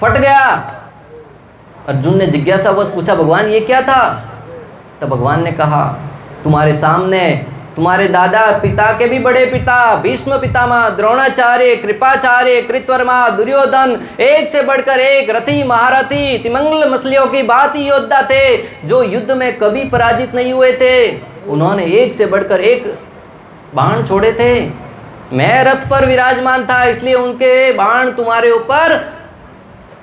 [SPEAKER 1] फट गया। अर्जुन ने जिज्ञासावश पूछा, भगवान ये क्या था? तब भगवान ने कहा, तुम्हारे सामने तुम्हारे दादा पिता के भी बड़े पिता भीष्म पितामह, द्रोणाचार्य, कृपाचार्य, कृतवर्मा, दुर्योधन, एक से बढ़कर एक रथी महारथी तिमंगल मछलियों की भांति योद्धा थे जो युद्ध में कभी पराजित नहीं हुए थे। उन्होंने एक से बढ़कर एक बाण छोड़े थे। मैं रथ पर विराजमान था, इसलिए उनके बाण तुम्हारे ऊपर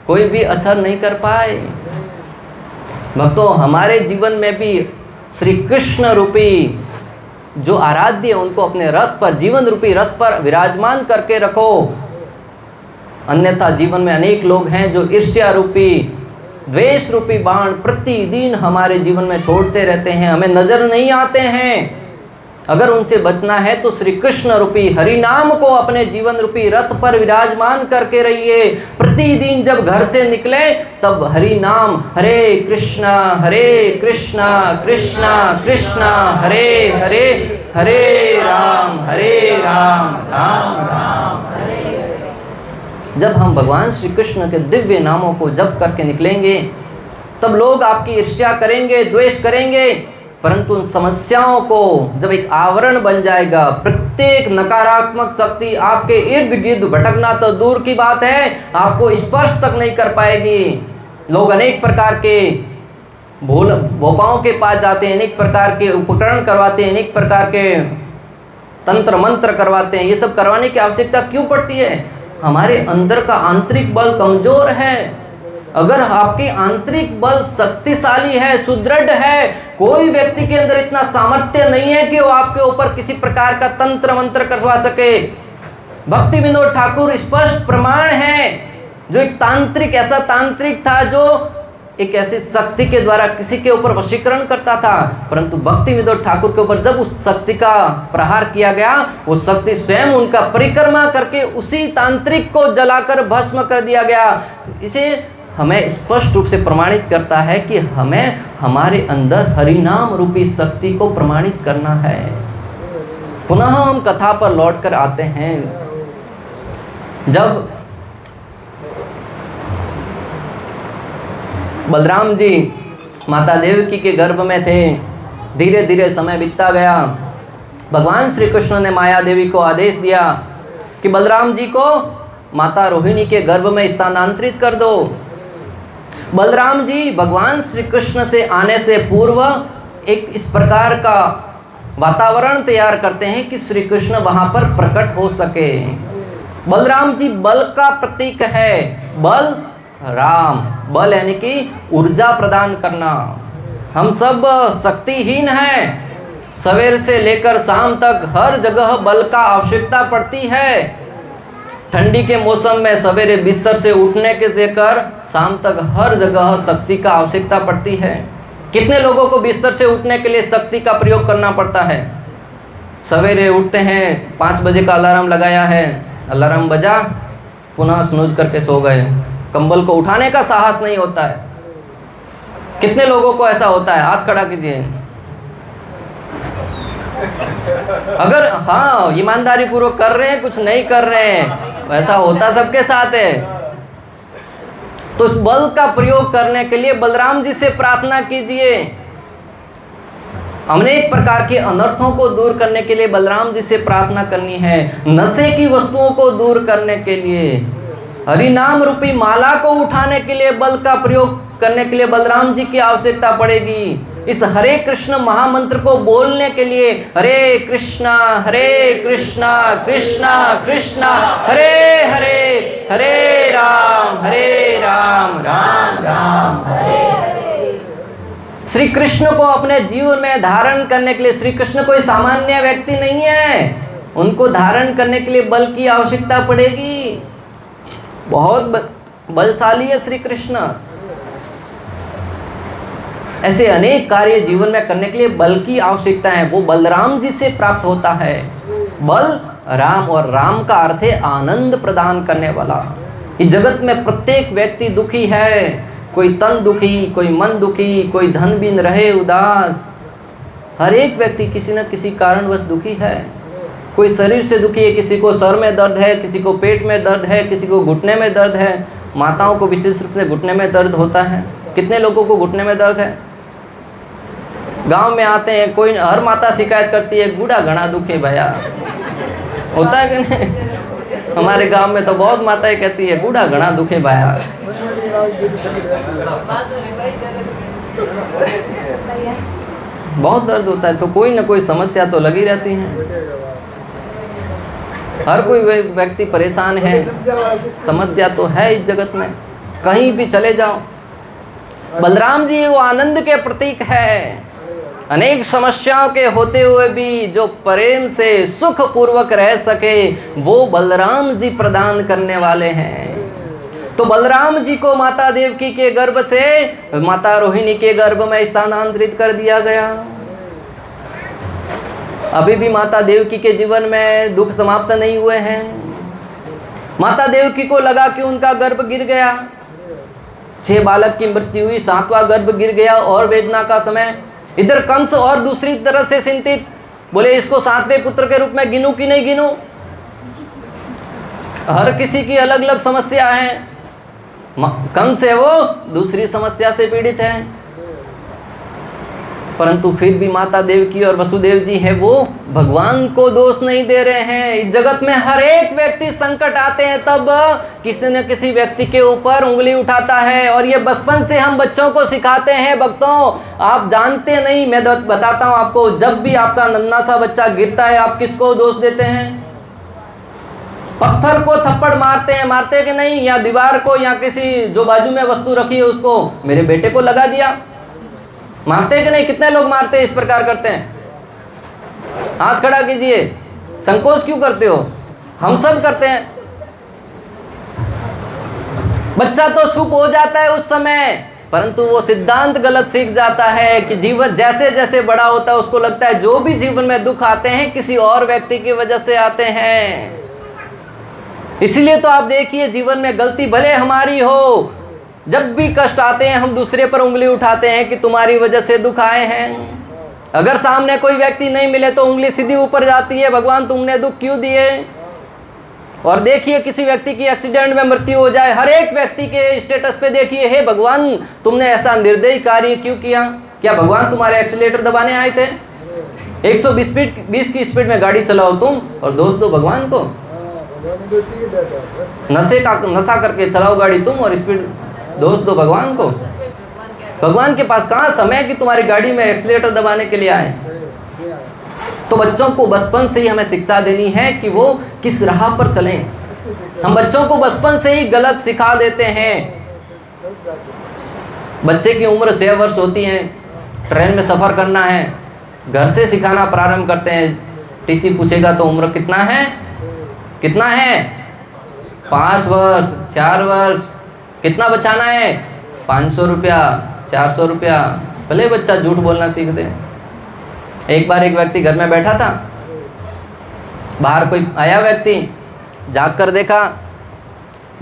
[SPEAKER 1] कोई भी असर नहीं कर पाए। भक्तों, हमारे जीवन में भी श्री कृष्ण रूपी जो आराध्य है उनको अपने रथ पर, जीवन रूपी रथ पर विराजमान करके रखो। अन्यथा जीवन में अनेक लोग हैं जो ईर्ष्या रूपी, द्वेष रूपी बाण प्रतिदिन हमारे जीवन में छोड़ते रहते हैं, हमें नजर नहीं आते हैं। अगर उनसे बचना है तो श्री कृष्ण रूपी हरि नाम को अपने जीवन रूपी रथ पर विराजमान करके रहिए। प्रतिदिन जब घर से निकले तब हरि नाम, हरे कृष्णा कृष्णा कृष्णा हरे हरे, हरे राम राम राम हरे। जब हम भगवान श्री कृष्ण के दिव्य नामों को जप करके निकलेंगे तब लोग आपकी ईर्ष्या करेंगे, द्वेष करेंगे, परंतु उन समस्याओं को जब एक आवरण बन जाएगा, प्रत्येक नकारात्मक शक्ति आपके इर्द गिर्द भटकना तो दूर की बात है, आपको स्पर्श तक नहीं कर पाएगी। लोग अनेक प्रकार के भोपाओं के पास जाते हैं, अनेक प्रकार के उपकरण करवाते हैं, अनेक प्रकार के तंत्र मंत्र करवाते हैं। ये सब करवाने की आवश्यकता क्यों पड़ती है? हमारे अंदर का आंतरिक बल कमजोर है। अगर आपकी आंतरिक बल शक्तिशाली है, सुदृढ़ है, कोई व्यक्ति के अंदर इतना सामर्थ्य नहीं है कि वो आपके ऊपर किसी प्रकार का तंत्र मंत्र करवा सके। भक्ति विनोद ठाकुर स्पष्ट प्रमाण है, जो एक तांत्रिक, ऐसा तांत्रिक था जो एक ऐसी शक्ति के द्वारा किसी के ऊपर वशीकरण करता था, परंतु भक्ति विनोद ठाकुर के ऊपर जब उस शक्ति का प्रहार किया गया, वो शक्ति स्वयं उनका परिक्रमा करके उसी तांत्रिक को जलाकर भस्म कर दिया गया। इसे हमें स्पष्ट रूप से प्रमाणित करता है कि हमें हमारे अंदर हरिनाम रूपी शक्ति को प्रमाणित करना है। पुनः हम कथा पर लौटकर आते हैं। जब बलराम जी माता देवकी के गर्भ में थे, धीरे धीरे समय बीतता गया। भगवान श्री कृष्ण ने माया देवी को आदेश दिया कि बलराम जी को माता रोहिणी के गर्भ में स्थानांतरित कर दो। बलराम जी भगवान श्री कृष्ण से आने से पूर्व एक इस प्रकार का वातावरण तैयार करते हैं कि श्री कृष्ण वहाँ पर प्रकट हो सके। बलराम जी बल का प्रतीक है। बल राम, बल यानी कि ऊर्जा प्रदान करना। हम सब शक्तिहीन हैं, सवेर से लेकर शाम तक हर जगह बल का आवश्यकता पड़ती है। ठंडी के मौसम में सवेरे बिस्तर से उठने के लेकर शाम तक हर जगह शक्ति का आवश्यकता पड़ती है। कितने लोगों को बिस्तर से उठने के लिए शक्ति का प्रयोग करना पड़ता है? सवेरे उठते हैं, 5 बजे का अलार्म लगाया है, अलार्म बजा, पुनः स्नूज करके सो गए, कंबल को उठाने का साहस नहीं होता है। कितने लोगों को ऐसा होता है? हाथ खड़ा कीजिए। अगर हाँ ईमानदारी पूर्वक कर रहे हैं, कुछ नहीं कर रहे हैं, ऐसा होता सबके साथ है। तो इस बल का प्रयोग करने के लिए बलराम जी से प्रार्थना कीजिए। अनेक प्रकार के अनर्थों को दूर करने के लिए बलराम जी से प्रार्थना करनी है। नशे की वस्तुओं को दूर करने के लिए, हरिनाम रूपी माला को उठाने के लिए, बल का प्रयोग करने के लिए बलराम जी की आवश्यकता पड़ेगी। इस हरे कृष्ण महामंत्र को बोलने के लिए हरे कृष्णा कृष्णा कृष्णा हरे हरे, हरे राम राम राम हरे हरे। श्री कृष्ण को अपने जीवन में धारण करने के लिए, श्री कृष्ण कोई सामान्य व्यक्ति नहीं है, उनको धारण करने के लिए बल की आवश्यकता पड़ेगी। बहुत बलशाली है श्री कृष्ण। ऐसे अनेक कार्य जीवन में करने के लिए बल की आवश्यकता है, वो बलराम जी से प्राप्त होता है। बल राम, और राम का अर्थ है आनंद प्रदान करने वाला। इस जगत में प्रत्येक व्यक्ति दुखी है, कोई तन दुखी, कोई मन दुखी, कोई धन बिन रहे उदास। हर एक व्यक्ति किसी न किसी कारणवश दुखी है। कोई शरीर से दुखी है, किसी को सर में दर्द है, किसी को पेट में दर्द है, किसी को घुटने में दर्द है। माताओं को विशेष रूप से घुटने में दर्द होता है। कितने लोगों को घुटने में दर्द है? गांव में आते हैं, कोई हर माता शिकायत करती है बूढ़ा घना दुखे भैया, होता है कि नहीं? हमारे गांव में तो बहुत माताएं कहती है बूढ़ा घना दुखे भैया। बहुत दर्द होता है, तो कोई ना कोई समस्या तो लगी रहती है। हर कोई व्यक्ति परेशान है, समस्या तो है इस जगत में, कहीं भी चले जाओ। बलराम जी वो आनंद के प्रतीक है। अनेक समस्याओं के होते हुए भी जो प्रेम से सुख पूर्वक रह सके, वो बलराम जी प्रदान करने वाले हैं। तो बलराम जी को माता देवकी के गर्भ से माता रोहिणी के गर्भ में स्थानांतरित कर दिया गया। अभी भी माता देवकी के जीवन में दुख समाप्त नहीं हुए हैं। माता देवकी को लगा कि उनका गर्भ गिर गया, 6 बालक की मृत्यु हुई, 7वां गर्भ गिर गया और वेदना का समय। इधर कंस और दूसरी तरह से चिंतित, बोले इसको 7वें पुत्र के रूप में गिनूं कि नहीं गिनूं। हर किसी की अलग अलग समस्या है। कंस है वो दूसरी समस्या से पीड़ित है, परंतु फिर भी माता देवकी और वसुदेव जी है वो भगवान को दोष नहीं दे रहे हैं। इस जगत में हर एक व्यक्ति संकट आते हैं तब किसी न किसी व्यक्ति के ऊपर उंगली उठाता है, और ये बचपन से हम बच्चों को सिखाते हैं। भक्तों, आप जानते नहीं, मैं बताता हूँ आपको, जब भी आपका नन्हा सा बच्चा गिरता है आप किसको दोष देते हैं? पत्थर को थप्पड़ मारते हैं कि नहीं, या दीवार को, या किसी जो बाजू में वस्तु रखी है उसको, मेरे बेटे को लगा दिया, मारते हैं कि नहीं? कितने लोग मारते हैं, इस प्रकार करते हैं? हाथ खड़ा कीजिए। संकोच क्यों करते हो? हम सब करते हैं। बच्चा तो चुप हो जाता है उस समय, परंतु वो सिद्धांत गलत सीख जाता है कि जीवन जैसे जैसे बड़ा होता है उसको लगता है जो भी जीवन में दुख आते हैं किसी और व्यक्ति की वजह से आते हैं। इसलिए तो आप देखिए, जीवन में गलती भले हमारी हो, जब भी कष्ट आते हैं हम दूसरे पर उंगली उठाते हैं कि तुम्हारी वजह से दुख आए हैं। अगर सामने कोई व्यक्ति नहीं मिले तो उंगली सीधी ऊपर जाती है, भगवान तुमने दुख क्यों दिए। और देखिए किसी व्यक्ति की एक्सीडेंट में मृत्यु हो जाए, हर एक व्यक्ति के स्टेटस पे देखिए, हे भगवान तुमने ऐसा निर्दयी कार्य क्यों किया। क्या भगवान तुम्हारे एक्सीलेटर दबाने आए थे? 120 की स्पीड में गाड़ी चलाओ तुम और दोष दो भगवान को। नशा करके चलाओ गाड़ी तुम और स्पीड दोष दो भगवान को। भगवान के पास कहाँ समय कि तुम्हारी गाड़ी में एक्सीलेटर दबाने के लिए आए। तो बच्चों को बचपन से ही हमें शिक्षा देनी है कि वो किस राह पर चलें। हम बच्चों को बचपन से ही गलत सिखा देते हैं। बच्चे की उम्र 6 वर्ष होती है, ट्रेन में सफ़र करना है, घर से सिखाना प्रारंभ करते हैं। टीसी पूछेगा तो उम्र कितना है, कितना है? 5 वर्ष, 4 वर्ष। कितना बचाना है? 500 रुपया, 400 रुपया। भले बच्चा झूठ बोलना सीख दे। एक बार एक व्यक्ति घर में बैठा था, बाहर कोई आया व्यक्ति, जाग कर देखा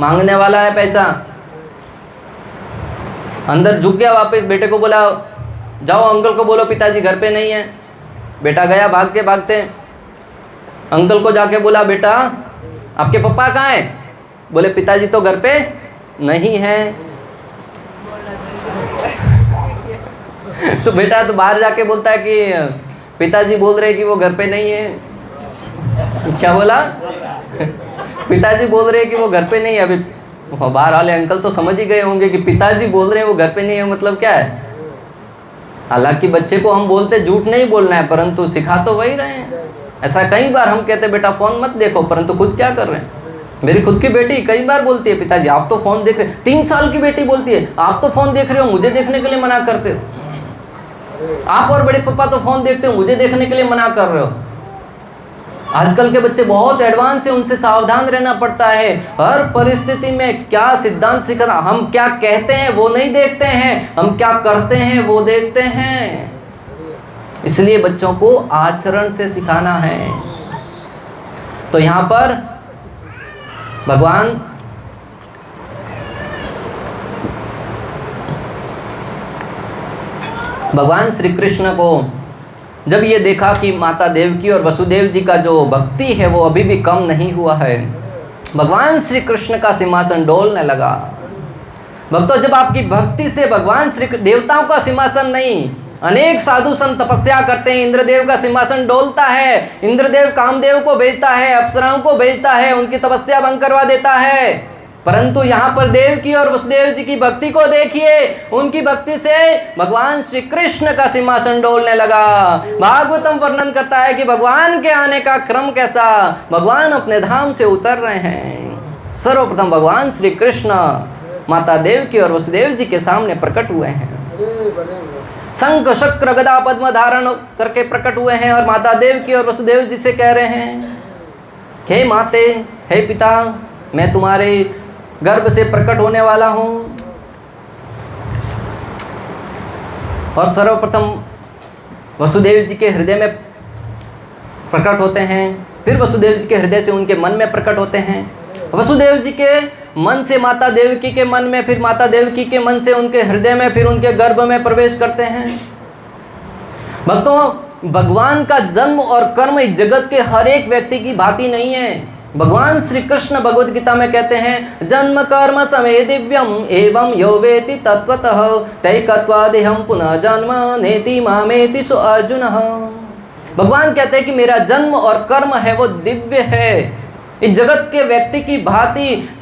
[SPEAKER 1] मांगने वाला है पैसा, अंदर झुक गया, वापस बेटे को बोला जाओ अंकल को बोलो पिताजी घर पे नहीं है। बेटा गया भागते भागते, अंकल को जाके बोला बेटा आपके पापा कहाँ हैं? बोले पिताजी तो घर पे नहीं है। तो बेटा तो बाहर जाके बोलता है कि पिताजी बोल रहे कि वो घर पे नहीं है। क्या बोला? पिताजी बोल रहे कि वो घर पे नहीं है। अभी बाहर वाले अंकल तो समझ ही गए होंगे कि पिताजी बोल रहे हैं वो घर पे नहीं है मतलब क्या है। हालांकि बच्चे को हम बोलते झूठ नहीं बोलना है, परंतु सिखा तो वही रहे हैं। ऐसा कई बार हम कहते बेटा फ़ोन मत देखो, परंतु खुद क्या कर रहे हैं। मेरी खुद की बेटी कई बार बोलती है पिताजी आप तो फ़ोन देख रहे। 3 साल की बेटी बोलती है आप तो फ़ोन देख रहे हो, मुझे देखने के लिए मना करते हो। आप और बड़े पापा तो फ़ोन देखते हो, मुझे देखने के लिए मना कर रहे हो। आजकल के बच्चे बहुत एडवांस है, उनसे सावधान रहना पड़ता है। हर परिस्थिति में क्या सिद्धांत सिखाना, हम क्या कहते हैं वो नहीं देखते हैं, हम क्या करते हैं वो देखते हैं। इसलिए बच्चों को आचरण से सिखाना है। तो यहाँ पर भगवान श्री कृष्ण को जब ये देखा कि माता देवकी और वसुदेव जी का जो भक्ति है वो अभी भी कम नहीं हुआ है, भगवान श्री कृष्ण का सिंहासन डोलने लगा। भक्तों, जब आपकी भक्ति से भगवान श्री देवताओं का सिंहासन नहीं, अनेक साधु संत तपस्या करते हैं, इंद्रदेव का सिंहासन डोलता है, इंद्रदेव कामदेव को भेजता है, अप्सराओं को भेजता है, उनकी तपस्या भंग करवा देता है। परंतु यहाँ पर देव की और वसुदेव जी की भक्ति को देखिए, उनकी भक्ति से भगवान श्री कृष्ण का सिंहासन डोलने लगा। भागवतम वर्णन करता है कि भगवान के आने का क्रम कैसा, भगवान अपने धाम से उतर रहे हैं। सर्वप्रथम भगवान श्री कृष्ण माता देव की और वसुदेव जी के सामने प्रकट हुए हैं, शंख चक्र गदा पद्म धारण करके प्रकट हुए हैं और माता देव की और वसुदेव जी से कह रहे हैं, हे माते, हे पिता, मैं तुम्हारे गर्भ से प्रकट होने वाला हूँ। और सर्वप्रथम वसुदेव जी के हृदय में प्रकट होते हैं, फिर वसुदेव जी के हृदय से उनके मन में प्रकट होते हैं, वसुदेव जी के मन से माता देवकी के मन में, फिर माता देवकी के मन से उनके हृदय में, फिर उनके गर्भ में प्रवेश करते हैं। भक्तों, भगवान का जन्म और कर्म इस जगत के हर एक व्यक्ति की भांति नहीं है। भगवान श्री कृष्ण भगवद गीता में कहते हैं, जन्म कर्म समय दिव्यम एवं यो वेति तत्वतः तैकत्वादेहं पुनः जन्म नेति मामेति सो अर्जुन। भगवान कहते हैं कि मेरा जन्म और कर्म है वो दिव्य है। इस जगत के व्यक्ति की भांति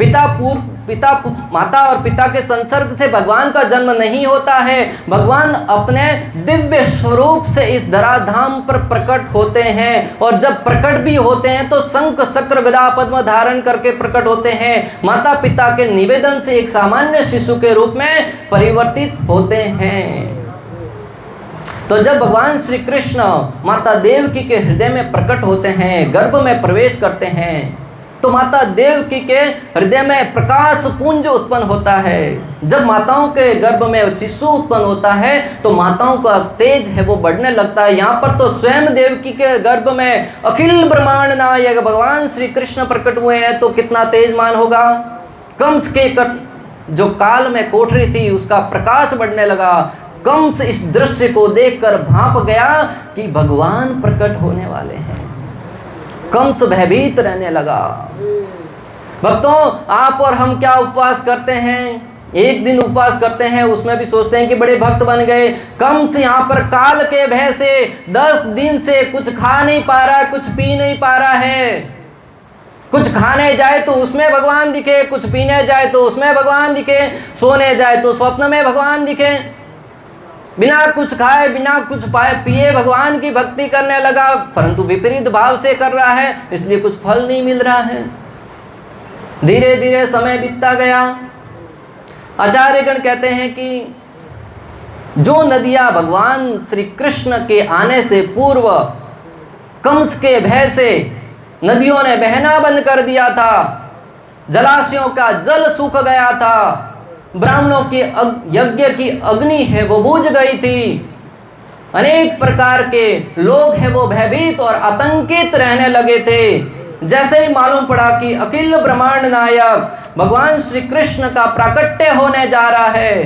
[SPEAKER 1] माता और पिता के संसर्ग से भगवान का जन्म नहीं होता है। भगवान अपने दिव्य स्वरूप से इस धराधाम पर प्रकट होते हैं, और जब प्रकट भी होते हैं तो शंख चक्र गदा पद्म धारण करके प्रकट होते हैं। माता पिता के निवेदन से एक सामान्य शिशु के रूप में परिवर्तित होते हैं। तो जब भगवान श्री कृष्ण माता देवकी के हृदय में प्रकट होते हैं, गर्भ में प्रवेश करते हैं, तो माता देवकी के हृदय में प्रकाश पुंज उत्पन्न होता है। जब माताओं के गर्भ में शिशु उत्पन्न होता है तो माताओं का तेज है वो बढ़ने लगता है। यहाँ पर तो स्वयं देवकी के गर्भ में अखिल ब्रह्मांड नायक भगवान श्री कृष्ण प्रकट हुए हैं, तो कितना तेजमान होगा। कंस के जो काल में कोठरी थी उसका प्रकाश बढ़ने लगा। कंस इस दृश्य को देखकर भांप गया कि भगवान प्रकट होने वाले हैं। कंस भयभीत रहने लगा। भक्तों, आप और हम क्या उपवास करते हैं? एक दिन उपवास करते हैं, उसमें भी सोचते हैं कि बड़े भक्त बन गए। कंस यहाँ पर काल के भय से 10 दिन से कुछ खा नहीं पा रहा है, कुछ पी नहीं पा रहा है। कुछ खाने जाए तो उसमें भगवान दिखे, कुछ पीने जाए तो उसमें भगवान दिखे, सोने जाए तो स्वप्न में भगवान दिखे। बिना कुछ खाए बिना कुछ पिए भगवान की भक्ति करने लगा, परंतु विपरीत भाव से कर रहा है, इसलिए कुछ फल नहीं मिल रहा है। धीरे धीरे समय बीतता गया। आचार्यगण कहते हैं कि जो नदियां भगवान श्री कृष्ण के आने से पूर्व कंस के भय से नदियों ने बहना बंद कर दिया था, जलाशयों का जल सूख गया था, ब्राह्मणों के यज्ञ की अग्नि है वो बुझ गई थी, अनेक प्रकार के लोग हैं वो भयभीत और आतंकित रहने लगे थे। जैसे ही मालूम पड़ा कि अखिल ब्रह्मांड नायक भगवान श्री कृष्ण का प्राकट्य होने जा रहा है,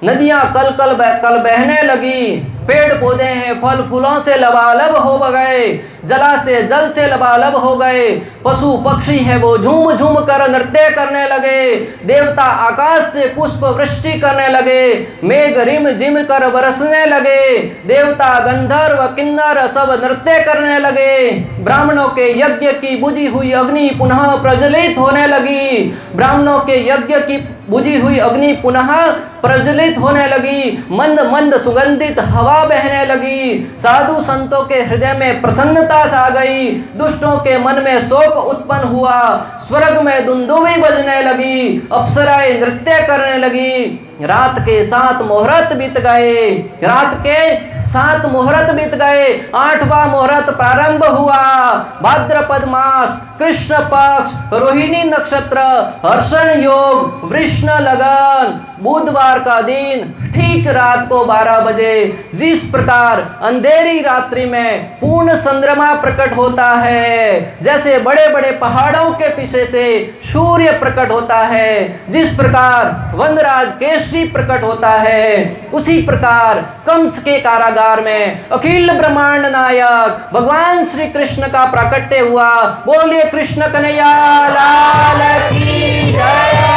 [SPEAKER 1] नदियां कल बहने लगी, पेड़ पौधे हैं फल फूलों से लबालब हो गए, जलाशय जल से लबालब हो गए, पशु पक्षी है वो झूम झूम कर नृत्य करने लगे, देवता आकाश से पुष्प वृष्टि करने लगे, मेघ रिम जिम कर बरसने लगे, देवता गंधर्व किन्नर सब नृत्य करने लगे, ब्राह्मणों के यज्ञ की बुझी हुई अग्नि पुनः प्रज्वलित होने लगी, ब्राह्मणों के यज्ञ की बुझी हुई अग्नि पुनः प्रज्वलित होने लगी, मंद मंद सुगंधित हवा बहने लगी, साधु संतों के हृदय में प्रसन्नता छा गई, दुष्टों के मन में शोक उत्पन्न हुआ, स्वर्ग में दुंदुभी बजने लगी, अप्सराएं नृत्य करने लगी। रात के 7 मुहूर्त बीत गए, रात के 7 मुहूर्त बीत गए, 8वां मुहूर्त प्रारंभ हुआ। भाद्रपद मास, कृष्ण पक्ष, रोहिणी नक्षत्र, हर्षण योग, वृष्ण लगन, बुधवार का दिन, ठीक रात को 12 बजे, जिस प्रकार अंधेरी रात्रि में पूर्ण चंद्रमा प्रकट होता है, जैसे बड़े बड़े पहाड़ों के पीछे से सूर्य प्रकट होता है, जिस प्रकार वनराज केसरी प्रकट होता है, उसी प्रकार कंस के कारागार में अखिल ब्रह्मांड नायक भगवान श्री कृष्ण का प्राकट्य हुआ। बोलिए कृष्ण कन्हैया लाल की जय।